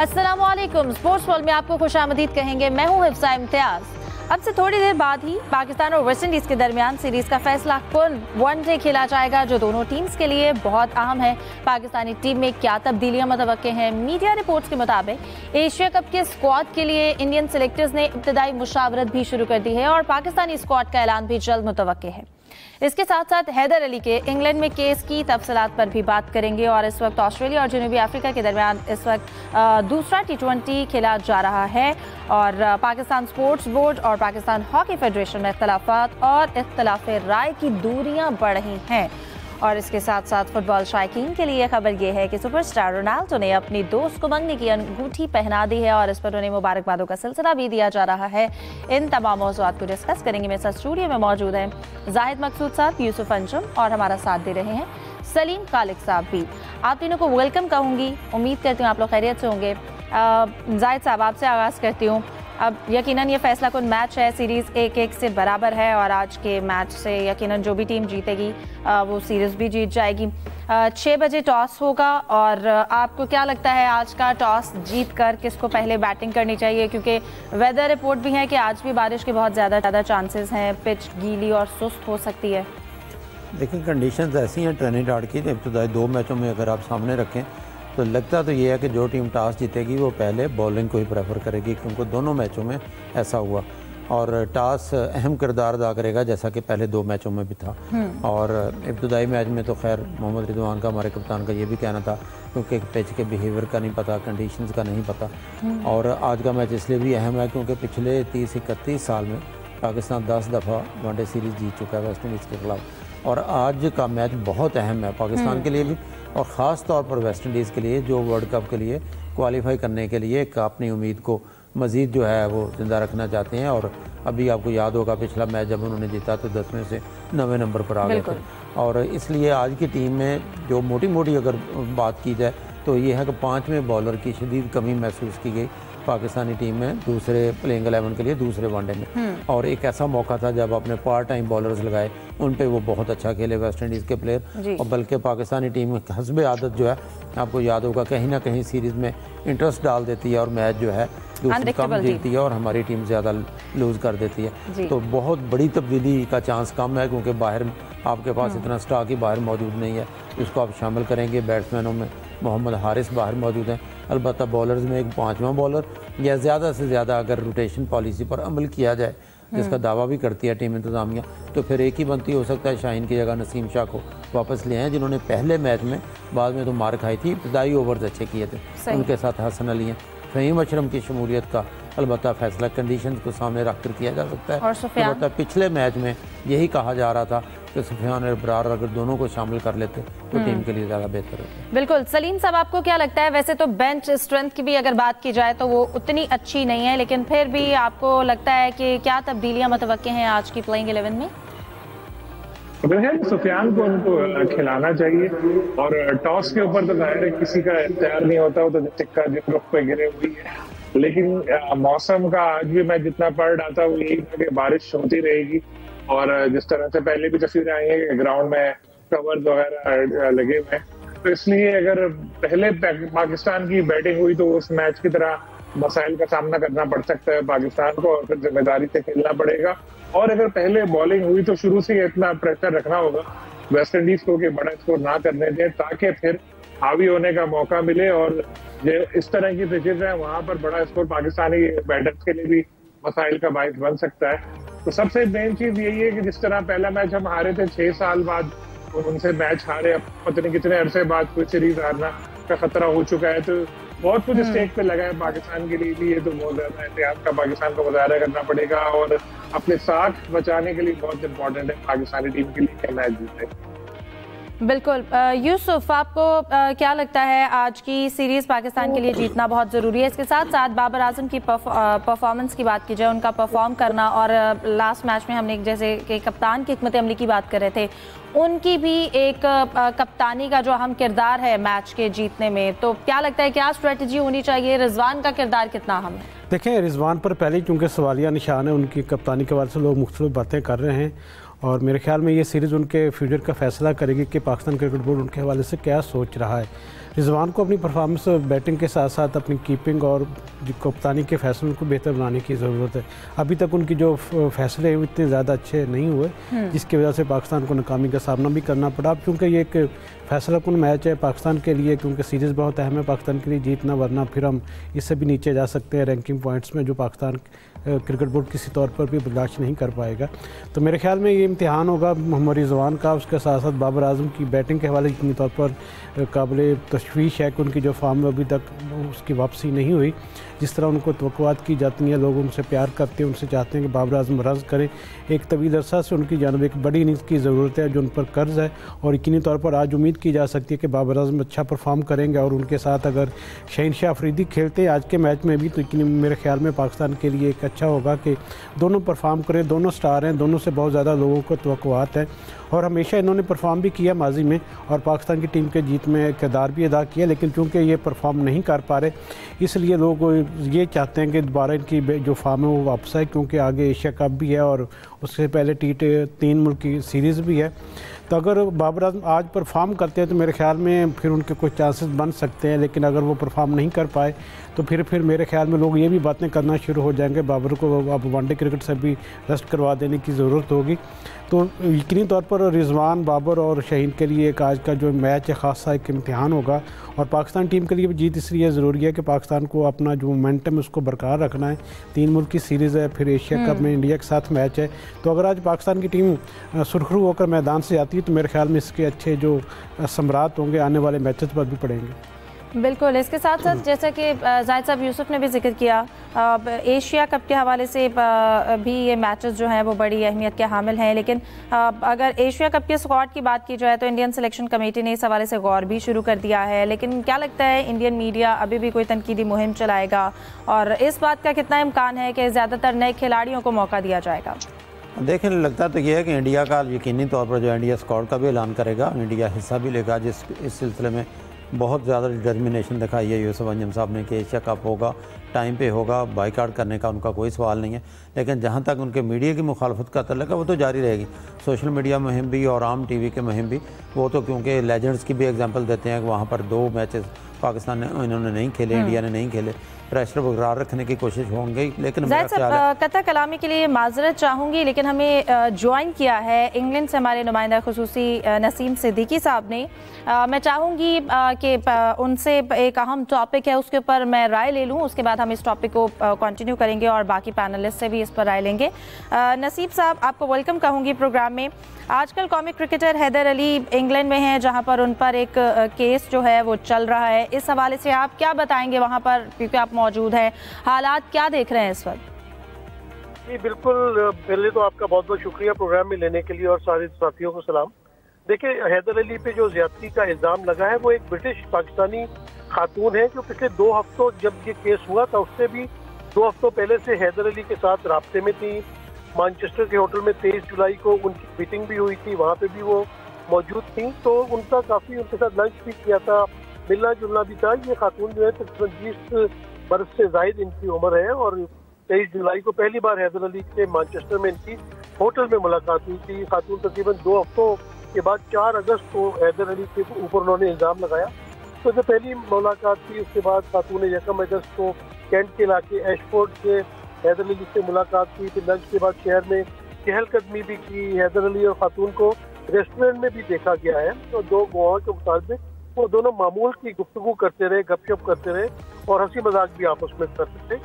अस्सलामुअलैकुम। Sports world में आपको खुशामदीद कहेंगे। मैं हूं हिफ्सा इम्तियाज। अब से थोड़ी देर बाद ही पाकिस्तान और वेस्ट इंडीज के दरमियान सीरीज का फैसला कुन वनडे खेला जाएगा, जो दोनों टीम्स के लिए बहुत अहम है। पाकिस्तानी टीम में क्या तब्दीलियां मुतवक्के हैं? मीडिया रिपोर्ट्स के मुताबिक एशिया कप के स्क्वाड के लिए इंडियन सिलेक्टर्स ने इब्तदाई मुशावरत भी शुरू कर दी है और पाकिस्तानी स्क्वाड का ऐलान भी जल्द मुतवक्के है। इसके साथ साथ हैदर अली के इंग्लैंड में केस की तफसीलात पर भी बात करेंगे। और इस वक्त ऑस्ट्रेलिया और जनूबी अफ्रीका के दरमियान इस वक्त दूसरा T20 खेला जा रहा है और पाकिस्तान स्पोर्ट्स बोर्ड और पाकिस्तान हॉकी फेडरेशन में इख्तलाफात और इख्तलाफ राय की दूरियां बढ़ रही हैं। और इसके साथ साथ फुटबॉल शायकीन के लिए खबर यह है कि सुपरस्टार रोनाल्डो ने अपनी दोस्त को मंगनी की अंगूठी पहना दी है और इस पर उन्हें मुबारकबादों का सिलसिला भी दिया जा रहा है। इन तमाम मौज़ूआत को डिस्कस करेंगे। मेरे साथ स्टूडियो में मौजूद हैं जाहिद मकसूद साहब, यूसुफ अंजुम और हमारा साथ दे रहे हैं सलीम खालिक साहब भी। आप तीनों को वेलकम कहूँगी। उम्मीद करती हूँ आप लोग खैरियत से होंगे। जाहिद साहब, आपसे आगाज़ करती हूँ। अब यकीनन ये फैसला कुन मैच है, सीरीज़ 1-1 से बराबर है और आज के मैच से यकीनन जो भी टीम जीतेगी वो सीरीज़ भी जीत जाएगी। 6 बजे टॉस होगा और आपको क्या लगता है आज का टॉस जीत कर किसको पहले बैटिंग करनी चाहिए? क्योंकि वेदर रिपोर्ट भी है कि आज भी बारिश के बहुत ज़्यादा चांसेस हैं, पिच गीली और सुस्त हो सकती है। देखिए, कंडीशंस ऐसी हैं ट्रिनिडाद की, इब्तदाई 2 मैचों में अगर आप सामने रखें तो लगता तो ये है कि जो टीम टॉस जीतेगी वो पहले बॉलिंग को ही प्रेफर करेगी, क्योंकि दोनों मैचों में ऐसा हुआ और टॉस अहम किरदार अदा करेगा, जैसा कि पहले 2 मैचों में भी था। और इब्तदाई मैच में तो खैर मोहम्मद रिजवान का, हमारे कप्तान का, ये भी कहना था क्योंकि पिच के बिहेवियर का नहीं पता, कंडीशंस का नहीं पता। और आज का मैच इसलिए भी अहम है क्योंकि पिछले 30-31 साल में पाकिस्तान 10 दफ़ा वनडे सीरीज़ जीत चुका है वेस्ट इंडीज़ के खिलाफ। और आज का मैच बहुत अहम है पाकिस्तान के लिए भी और ख़ास तौर पर वेस्ट इंडीज़ के लिए, जो वर्ल्ड कप के लिए क्वालिफाई करने के लिए अपनी उम्मीद को मज़ीद जो है वो ज़िंदा रखना चाहते हैं। और अभी आपको याद होगा पिछला मैच जब उन्होंने जीता तो 10वें से 9वें नंबर पर आ गए थे। और इसलिए आज की टीम में जो मोटी अगर बात की जाए तो ये है कि 5वें बॉलर की शदीद कमी महसूस की गई पाकिस्तानी टीम में दूसरे प्लेइंग 11 के लिए दूसरे वनडे में। और एक ऐसा मौका था जब आपने पार्ट टाइम बॉलर्स लगाए, उन पे वो बहुत अच्छा खेले वेस्ट इंडीज़ के प्लेयर। और बल्कि पाकिस्तानी टीम में हस्बे आदत जो है, आपको याद होगा, कहीं ना कहीं सीरीज़ में इंटरेस्ट डाल देती है और मैच जो है दूसरी कम जीतती है और हमारी टीम ज़्यादा लूज़ कर देती है। तो बहुत बड़ी तब्दीली का चांस कम है क्योंकि बाहर आपके पास इतना स्टॉक ही बाहर मौजूद नहीं है, इसको आप शामिल करेंगे। बैट्समैनों में मोहम्मद हारिस बाहर मौजूद हैं, अलबत्ता बॉलर्स में एक 5वां बॉलर या ज़्यादा से ज़्यादा अगर रोटेशन पॉलिसी पर अमल किया जाए, जिसका दावा भी करती है टीम इंतज़ामिया, तो फिर एक ही बनती हो सकता है शाहीन की जगह नसीम शाह को वापस ले आए, जिन्होंने पहले मैच में बाद में तो मार खाई थी, इब्तदाई ओवर्स अच्छे किए थे। उनके साथ हसन अली हैं, फ़हीम अशरम की शमूलियत का अलबत्ता फैसला कंडीशन को सामने रख कर किया जा सकता है। अलबत्ता पिछले मैच में यही कहा जा रहा था कि सुफियान और इब्रार अगर दोनों को शामिल कर लेते तो टीम के लिए ज़्यादा बेहतर होता। बिल्कुल। सलीम साहब, आपको क्या लगता है? वैसे तो बेंच स्ट्रेंथ की भी अगर बात की जाए तो वो उतनी अच्छी नहीं है, लेकिन फिर भी आपको लगता है कि क्या तब्दीलियां मुतवक्के हैं आज की प्लेइंग 11 में? सुफियान को उनको खिलाना चाहिए और टॉस के ऊपर तो जाहिर है किसी का इख्तियार नहीं होता, वो तो टिक्का जिस रुख पे गिरे हुई है। लेकिन मौसम का आज भी मैं जितना पढ़ रहा था वो यही था कि बारिश होती रहेगी और जिस तरह से पहले भी तस्वीरें आई है ग्राउंड में कवर वगैरह लगे हुए हैं, तो इसलिए अगर पहले पाकिस्तान की बैटिंग हुई तो उस मैच की तरह मसाइल का सामना करना पड़ सकता है पाकिस्तान को और फिर जिम्मेदारी से खेलना पड़ेगा। और अगर पहले बॉलिंग हुई तो शुरू से इतना प्रेशर रखना होगा वेस्ट इंडीज को कि बड़ा स्कोर ना करने दें, ताकि फिर हावी होने का मौका मिले। और जो इस तरह की पिचेज है वहां पर बड़ा स्कोर पाकिस्तानी बैटर्स के लिए भी मसाइल का बायस बन सकता है। तो सबसे मेन चीज यही है कि जिस तरह पहला मैच हम हारे थे 6 साल बाद उनसे मैच हारे, अब पता नहीं कितने अरसे बाद कोई सीरीज हारना का खतरा हो चुका है, तो बहुत कुछ स्टेक पे लगा है पाकिस्तान के लिए भी। ये तो बहुत ज्यादा एहतियात का पाकिस्तान को मुजाहरा करना पड़ेगा और अपने साख बचाने के लिए बहुत इंपॉर्टेंट है पाकिस्तानी टीम के लिए कि मैच जीते। बिल्कुल। यूसुफ, आपको क्या लगता है आज की सीरीज़ पाकिस्तान के लिए जीतना बहुत ज़रूरी है? इसके साथ साथ बाबर आजम की परफॉर्मेंस की बात की जाए, उनका परफॉर्म करना, और लास्ट मैच में हमने जैसे कि कप्तान की हिकमत अमली की बात कर रहे थे, उनकी भी एक कप्तानी का जो अहम किरदार है मैच के जीतने में, तो क्या लगता है क्या स्ट्रेटजी होनी चाहिए? रिजवान का किरदार कितना अहम है? देखें, रिजवान पर पहले चूँकि सवालिया निशान है, उनकी कप्तानी के हवाले से लोग मुख्तलिफ बातें कर रहे हैं और मेरे ख्याल में ये सीरीज़ उनके फ्यूचर का फैसला करेगी कि पाकिस्तान क्रिकेट बोर्ड उनके हवाले से क्या सोच रहा है। रिजवान को अपनी परफॉर्मेंस बैटिंग के साथ साथ अपनी कीपिंग और कप्तानी के फैसलों को बेहतर बनाने की ज़रूरत है। अभी तक उनकी जो फैसले हैं इतने ज़्यादा अच्छे नहीं हुए, जिसकी वजह से पाकिस्तान को नाकामी का सामना भी करना पड़ा। अब क्योंकि ये एक फैसलाकुन मैच है पाकिस्तान के लिए, क्योंकि सीरीज़ बहुत अहम है पाकिस्तान के लिए जीतना, वरना फिर हम इससे भी नीचे जा सकते हैं रैंकिंग पॉइंट्स में, जो पाकिस्तान क्रिकेट बोर्ड किसी तौर पर भी बर्दाश्त नहीं कर पाएगा। तो मेरे ख्याल में ये इम्तिहान होगा मोहम्मद रिजवान का। उसके साथ साथ बाबर आजम की बैटिंग के हवाले इतनी तौर पर काबिल तशवीश है कि उनकी जो फॉर्म में अभी तक उसकी वापसी नहीं हुई। जिस तरह उनको तवक्कुआत की जाती हैं, लोग उनसे प्यार करते हैं, उनसे चाहते हैं कि बाबर आजम रन करें। एक तवील अरसा से उनकी जानब एक बड़ी इनिंग्स की ज़रूरत है जो उन पर कर्ज़ है, और यकीनी तौर पर आज उम्मीद की जा सकती है कि बाबर आजम अच्छा परफॉर्म करेंगे। और उनके साथ अगर शहनशाह अफरीदी खेलते हैं आज के मैच में भी, तो यकीनी मेरे ख्याल में पाकिस्तान के लिए एक अच्छा होगा कि दोनों परफॉर्म करें। दोनों स्टार हैं, दोनों से बहुत ज़्यादा लोगों को तवक्कुआत है, और हमेशा इन्होंने परफॉर्म भी किया माजी में, और पाकिस्तान की टीम के जीत में किरदार भी अदा किया। लेकिन चूँकि ये परफॉर्म नहीं कर पा रहे, इसलिए लोग ये चाहते हैं कि दोबारा इनकी जो फॉर्म है वो वापस आए, क्योंकि आगे एशिया कप भी है और उससे पहले T3 मुल्क की सीरीज़ भी है। तो अगर बाबर आजम आज परफॉर्म करते हैं तो मेरे ख्याल में फिर उनके कुछ चांसेस बन सकते हैं। लेकिन अगर वो परफॉर्म नहीं कर पाए तो फिर मेरे ख्याल में लोग ये भी बातें करना शुरू हो जाएंगे बाबर को अब वनडे क्रिकेट से भी रेस्ट करवा देने की ज़रूरत होगी। तो यकीनी तौर पर रिजवान, बाबर और शहीन के लिए एक आज का जो मैच है ख़ासा एक इम्तिहान होगा। और पाकिस्तान टीम के लिए भी जीत इसलिए ज़रूरी है कि पाकिस्तान को अपना जो मोमेंटम है उसको बरकरार रखना है। 3 मुल्क की सीरीज़ है, फिर एशिया कप में इंडिया के साथ मैच है। तो अगर आज पाकिस्तान की टीम सुरखरू होकर मैदान से आती है तो मेरे ख्याल में इसके अच्छे जो समरात होंगे आने वाले मैचेस पर भी पड़ेंगे। बिल्कुल, इसके साथ साथ जैसा कि जाहिद साहब यूसुफ ने भी जिक्र किया, एशिया कप के हवाले से भी ये मैचेस जो हैं वो बड़ी अहमियत के हामिल हैं। लेकिन अगर एशिया कप के स्क्वाड की बात की जाए तो इंडियन सिलेक्शन कमेटी ने इस हवाले से गौर भी शुरू कर दिया है। लेकिन क्या लगता है इंडियन मीडिया अभी भी कोई तनकीदी मुहिम चलाएगा, और इस बात का कितना इम्कान है कि ज़्यादातर नए खिलाड़ियों को मौका दिया जाएगा? देखिए, लगता तो ये है कि इंडिया का यकीनी तौर पर जो इंडिया स्क्वाड का भी ऐलान करेगा, इंडिया हिस्सा भी लेगा, जिस इस सिलसिले में बहुत ज़्यादा डिटर्मिनेशन दिखाई है यूसुफ अंजम साहब ने कि एशिया कप होगा, टाइम पे होगा, बाइकाट करने का उनका कोई सवाल नहीं है। लेकिन जहाँ तक उनके मीडिया की मुखालफत का तल्लुक है वो तो जारी रहेगी। सोशल मीडिया मुहिम भी और आम टीवी के मुहिम भी, वो तो क्योंकि लेजेंड्स की भी एग्जांपल देते हैं कि वहाँ पर 2 मैचेस पाकिस्तान ने इन्होंने नहीं खेले, इंडिया ने नहीं खेले, प्रेशर बरकरार रखने की कोशिश होंगी। लेकिन कतई कलामी के लिए माजरत चाहूँगी, लेकिन हमें ज्वाइन किया है इंग्लैंड से हमारे नुमाइंदा खुसूसी नसीम सिद्दीकी साहब ने। मैं चाहूँगी कि उनसे एक अहम टॉपिक है उसके ऊपर मैं राय ले लूँ, उसके बाद हम इस टॉपिक को कंटिन्यू करेंगे और बाकी पैनलिस्ट से भी इस पर राय लेंगे। नसीब साहब, आपको वेलकम कहूँगी प्रोग्राम में। आजकल comic cricketer Haider Ali England में हैं, जहाँ पर उन पर एक केस जो है वो चल रहा है। इस हवाले से आप क्या बताएंगे वहाँ पर, क्योंकि आप मौजूद हैं, हालात क्या देख रहे हैं इस वक्त? जी बिल्कुल, पहले तो आपका बहुत बहुत शुक्रिया प्रोग्राम में लेने के लिए और सारे साथियों को सलाम। देखिए, हैदर अली पे जो ज्यादती का इल्ज़ाम लगा है वो एक ब्रिटिश पाकिस्तानी खातून है जो पिछले 2 हफ्तों जब ये केस हुआ था उससे भी 2 हफ्तों पहले से हैदर अली के साथ राब्ते में थी। मैनचेस्टर के होटल में 23 जुलाई को उनकी मीटिंग भी हुई थी, वहाँ पे भी वो मौजूद थी। तो उनका काफ़ी उनके साथ लंच भी किया था, मिलना जुलना भी था। ये खातून जो है तकरीबन 20 बरस से ज़ायद इनकी उम्र है, और 23 जुलाई को पहली बार हैदर अली के मैनचेस्टर में इनकी होटल में मुलाकात हुई थी। खातून तकरीबन 2 हफ्तों के बाद 4 अगस्त को हैदर अली के ऊपर उन्होंने इल्ज़ाम लगाया। तो जब पहली मुलाकात थी उसके बाद खातून ने 1 अगस्त को कैंट के इलाके एशफोर्ड से हैदर अली से मुलाकात की। फिर लंच के बाद शहर में चहलकदमी भी की। हैदर अली और खातून को रेस्टोरेंट में भी देखा गया है। तो 2 गवाहों के मुताबिक वो दोनों मामूल की गुफ्तगू करते रहे, गपशप करते रहे और हंसी मजाक भी आपस में करते थे।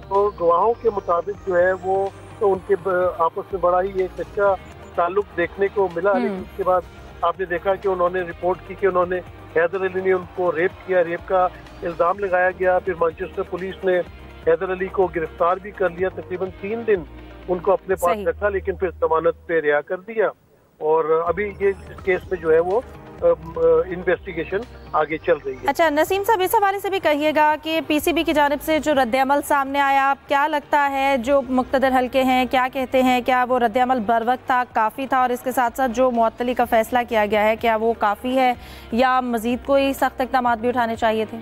तो गवाहों के मुताबिक जो है वो तो उनके आपस में बड़ा ही एक अच्छा ताल्लुक देखने को मिला। लेकिन उसके बाद आपने देखा कि उन्होंने रिपोर्ट की कि उन्होंने हैदर अली ने उनको रेप किया, रेप का इल्ज़ाम लगाया गया। फिर मैनचेस्टर पुलिस ने हैदर अली को गिरफ्तार भी कर लिया। तकरीबन 3 दिन उनको अपने पास रखा, लेकिन फिर जमानत पे रिहा कर दिया। और अभी ये इस केस में जो है वो इन्वेस्टिगेशन आगे चल रही है। अच्छा नसीम साहब, इस हवाले से भी कहिएगा कि पीसीबी की जानिब से जो रद्द-ए-अमल सामने आया, आप क्या लगता है जो मुक़्तदर हल्के हैं क्या कहते हैं, क्या वो रद्द-ए-अमल बरवक्त था, काफ़ी था? और इसके साथ साथ जो मुअत्तली का फैसला किया गया है क्या वो काफ़ी है या मज़ीद कोई सख्त इक़दाम भी उठाने चाहिए थे?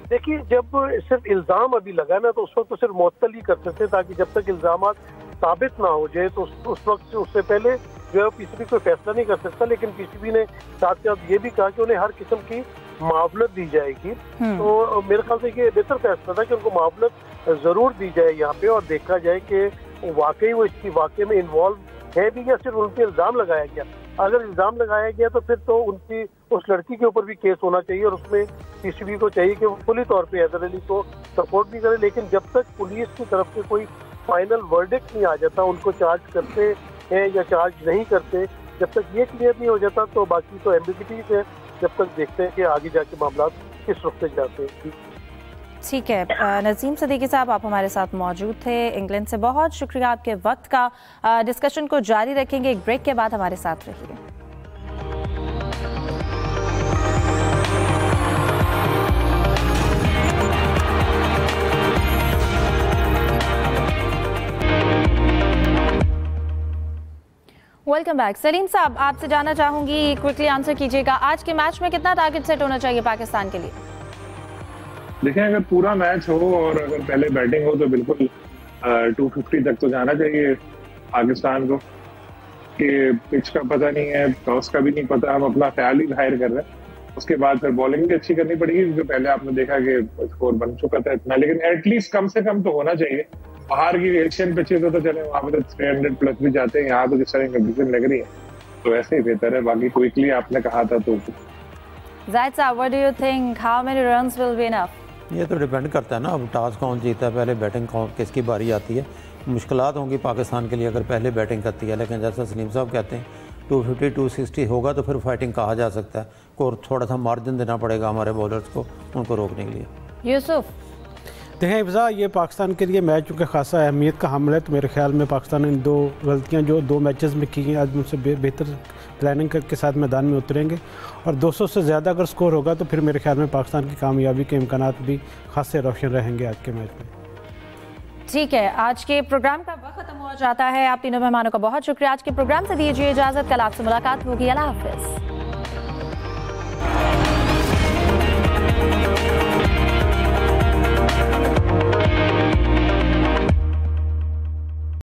देखिए, जब सिर्फ इल्ज़ाम अभी लगा ना तो उस वक्त तो सिर्फ मुअत्तल ही करते थे, ताकि जब तक इल्ज़ाम साबित ना हो जाए तो उस वक्त उससे पहले जो है पीसीबी कोई फैसला नहीं कर सकता। लेकिन पीसीबी ने साथ साथ ये भी कहा कि उन्हें हर किस्म की मुआवनत दी जाएगी। तो मेरे ख्याल से ये बेहतर फैसला था कि उनको मुआवनत जरूर दी जाए यहाँ पे, और देखा जाए कि वाकई वो इसकी वाकई में इन्वॉल्व है भी या सिर्फ उन पर इल्जाम लगाया गया। अगर इल्जाम लगाया गया तो फिर तो उनकी उस लड़की के ऊपर भी केस होना चाहिए, और उसमें पीसीबी को चाहिए कि वो खुली तौर पे हैदर अली को सपोर्ट भी करे। लेकिन जब तक पुलिस की तरफ से कोई फाइनल वर्डिक्ट नहीं आ जाता, उनको चार्ज करते हैं या चार्ज नहीं करते, जब तक ये क्लियर नहीं हो जाता तो बाकी तो एम्बिग्यूटीज है। जब तक देखते हैं कि आगे जाके मामला किस रुख से जाते हैं। ठीक है, नज़ीम सदीकी साहब आप हमारे साथ मौजूद थे इंग्लैंड से, बहुत शुक्रिया आपके वक्त का। डिस्कशन को जारी रखेंगे, एक ब्रेक के बाद हमारे साथ रहिए। Welcome back. सलीम साहब, आपसे जानना चाहूंगी, क्विकली आंसर कीजिएगा, आज के मैच में कितना टारगेट सेट होना चाहिए पाकिस्तान के लिए? देखिए, अगर पूरा मैच हो और अगर पहले बैटिंग हो तो बिल्कुल 250 तक तो जाना चाहिए पाकिस्तान को। कि पिच का पता नहीं है, टॉस का भी नहीं पता, हम अपना ख्याल ही जाहिर कर रहे हैं। उसके बाद फिर बॉलिंग भी अच्छी करनी पड़ेगी, क्योंकि पहले आपने देखा कि स्कोर बन चुका था इतना। लेकिन एटलीस्ट कम से कम तो होना चाहिए। बाहर की एशियन पिचेस तो चले, वहां पे तो 300 प्लस भी जाते हैं, यहाँ तो जिस तरह कंडीशन लग रही है तो ऐसे ही बेहतर है। बाकी क्विकली आपने कहा था तो जाहिद साहब, what do you think, how many runs will be enough? ये तो डिपेंड करता है ना, अब टॉस कौन जीता है, पहले बैटिंग कौन किसकी बारी आती है। मुश्किलात होंगी पाकिस्तान के लिए अगर पहले बैटिंग करती है, लेकिन जैसा सलीम साहब कहते हैं 250 260 होगा तो फिर फाइटिंग कहा जा सकता है। और थोड़ा सा मार्जिन देना पड़ेगा हमारे बॉलर्स को उनको रोकने के लिए। यूसुफ, देखें हिफ्जा, ये पाकिस्तान के लिए मैच चूँकि खासा अहमियत का हामिल है, तो मेरे ख्याल में पाकिस्तान ने इन दो गलतियाँ जो 2 मैचेस में की हैं, आज उनसे बेहतर प्लानिंग के साथ मैदान में उतरेंगे, और 200 से ज़्यादा अगर स्कोर होगा तो फिर मेरे ख्याल में पाकिस्तान की कामयाबी के इम्कानात भी खासे रोशन रहेंगे आज के मैच में। ठीक है, आज के प्रोग्राम का वक्त खत्म हो जाता है। आप तीनों मेहमानों का बहुत शुक्रिया। आज के प्रोग्राम से दीजिए इजाज़त, कल आपसे मुलाकात होगी। अल्लाह हाफिज़।